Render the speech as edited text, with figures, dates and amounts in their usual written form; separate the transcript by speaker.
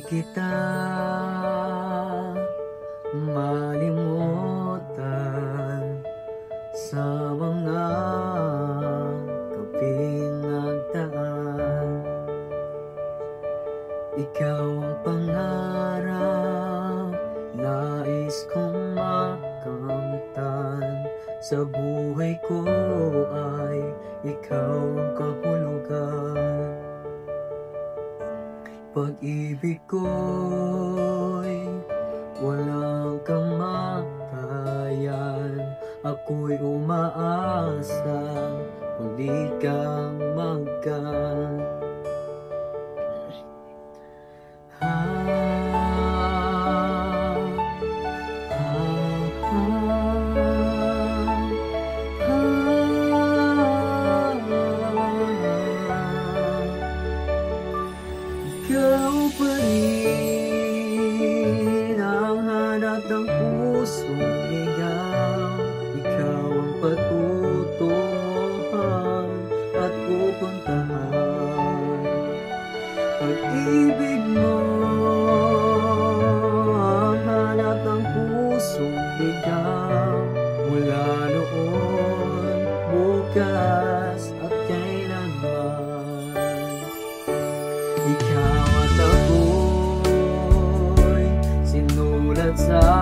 Speaker 1: kita malimutan sa mga gabing nagdaan. Ikaw ang pangarap, nais kong makamtan. Sa buhay ko ay ikaw ang kahulugan. Pag-ibig ko'y walang kamatayan. Ako'y umaasa muli kang magkan. Ikaw pa rin ang hanap ng pusong ligaw. Ikaw ang patutunguhan at pupuntahan. Pag-ibig mo ang hanap ng pusong ligaw. Mula noon, bukas at kailanman. Ikaw at ako'y sinulat sa